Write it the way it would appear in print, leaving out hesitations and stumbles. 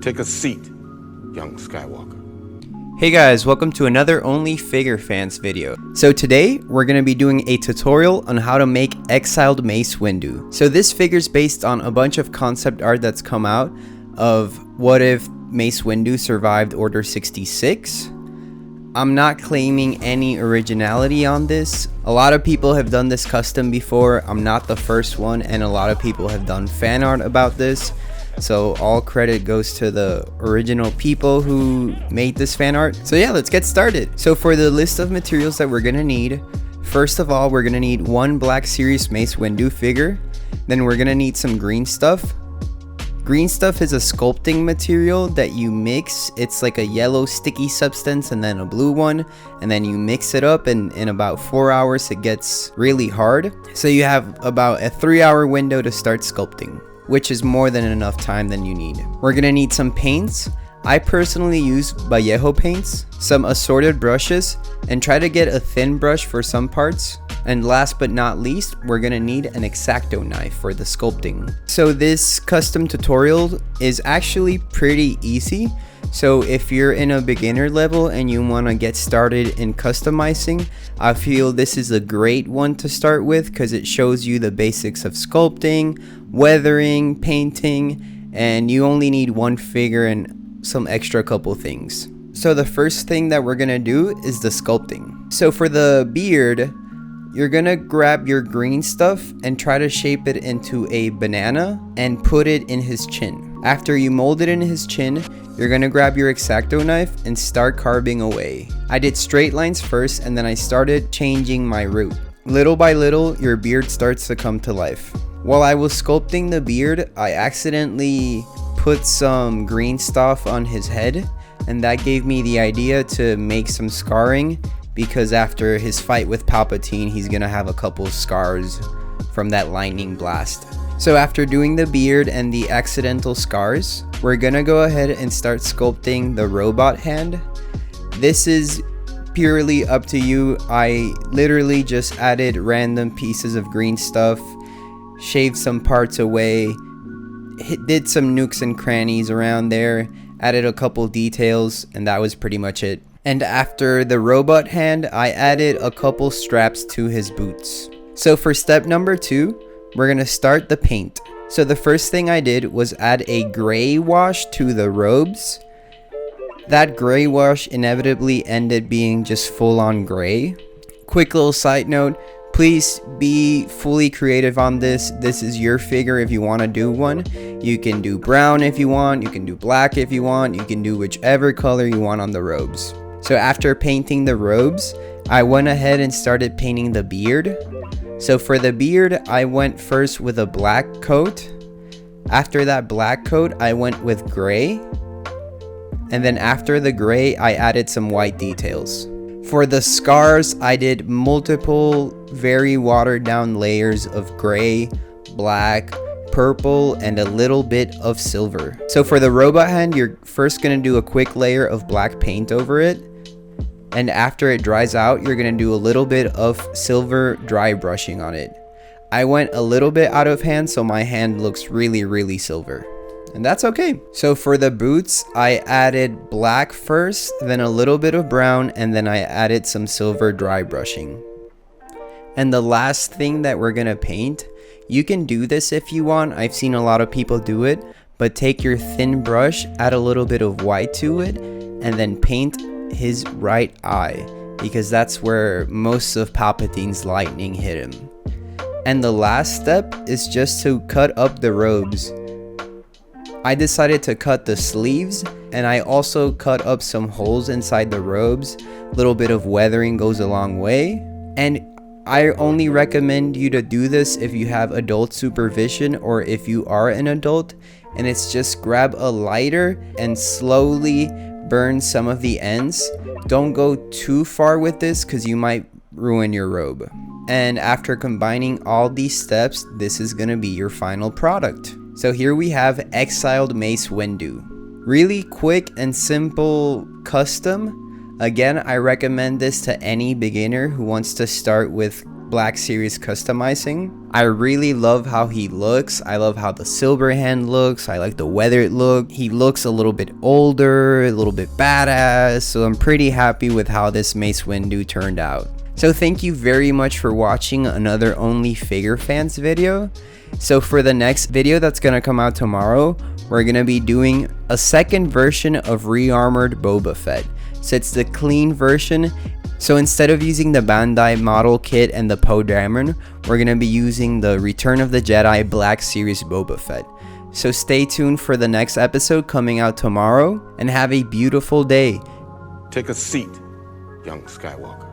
Take a seat, young Skywalker. Hey guys, welcome to another Only Figure Fans video. So today, we're going to be doing a tutorial on how to make Exiled Mace Windu. So this figure is based on a bunch of concept art that's come out of what if Mace Windu survived Order 66. I'm not claiming any originality on this. A lot of people have done this custom before. I'm not the first one, and a lot of people have done fan art about this. So all credit goes to the original people who made this fan art. So yeah, let's get started. So for the list of materials that we're gonna need, first of all, we're gonna need one Black Series Mace Windu figure. Then we're gonna need some green stuff. Green stuff is a sculpting material that you mix. It's like a yellow sticky substance and then a blue one, and then you mix it up, and in about 4 hours it gets really hard. So you have about a 3-hour window to start sculpting, which is more than enough time than you need. We're gonna need some paints. I personally use Vallejo paints, some assorted brushes, and try to get a thin brush for some parts. And last but not least, we're gonna need an X-Acto knife for the sculpting. So this custom tutorial is actually pretty easy. So if you're in a beginner level and you want to get started in customizing, I feel this is a great one to start with because it shows you the basics of sculpting, weathering, painting, and you only need one figure and some extra couple things. So the first thing that we're gonna do is the sculpting. So for the beard, you're gonna grab your green stuff and try to shape it into a banana and put it in his chin. After you mold it in his chin, you're gonna grab your X-Acto knife and start carving away. I did straight lines first, and then I started changing my route. Little by little, your beard starts to come to life. While I was sculpting the beard, I accidentally put some green stuff on his head, and that gave me the idea to make some scarring, because after his fight with Palpatine, he's gonna have a couple scars from that lightning blast. So after doing the beard and the accidental scars, we're gonna go ahead and start sculpting the robot hand. This is purely up to you. I literally just added random pieces of green stuff, shaved some parts away, did some nooks and crannies around there, added a couple details, and that was pretty much it. And after the robot hand, I added a couple straps to his boots. So for step number 2, we're gonna start the paint. So the first thing I did was add a gray wash to the robes. That gray wash inevitably ended being just full-on gray. Quick little side note, please be fully creative on this. This is your figure if you want to do one. You can do brown if you want, you can do black if you want, you can do whichever color you want on the robes. So after painting the robes, I went ahead and started painting the beard. So for the beard, I went first with a black coat. After that black coat, I went with gray. And then after the gray, I added some white details. For the scars, I did multiple very watered down layers of gray, black, purple, and a little bit of silver. So for the robot hand, you're first going to do a quick layer of black paint over it. And after it dries out, you're going to do a little bit of silver dry brushing on it. I went a little bit out of hand, so my hand looks really silver. And that's okay. So for the boots, I added black first, then a little bit of brown, and then I added some silver dry brushing. And the last thing that we're gonna paint, you can do this if you want. I've seen a lot of people do it, but take your thin brush, add a little bit of white to it, and then paint his right eye, because that's where most of Palpatine's lightning hit him. And the last step is just to cut up the robes. I decided to cut the sleeves, and I also cut up some holes inside the robes. A little bit of weathering goes a long way, and I only recommend you to do this if you have adult supervision or if you are an adult, and it's just grab a lighter and slowly burn some of the ends. Don't go too far with this because you might ruin your robe. And after combining all these steps, this is going to be your final product. So here we have Exiled Mace Windu. Really quick and simple custom. Again, I recommend this to any beginner who wants to start with Black Series customizing. I really love how he looks. I love how the silver hand looks. I like the weathered look. He looks a little bit older, a little bit badass, so I'm pretty happy with how this Mace Windu turned out. So thank you very much for watching another Only Figure Fans video. So for the next video that's gonna come out tomorrow, we're gonna be doing a second version of Rearmored Boba Fett. So it's the clean version. So instead of using the Bandai model kit and the Poe Dameron, we're gonna be using the Return of the Jedi Black Series Boba Fett. So stay tuned for the next episode coming out tomorrow, and have a beautiful day. Take a seat, young Skywalker.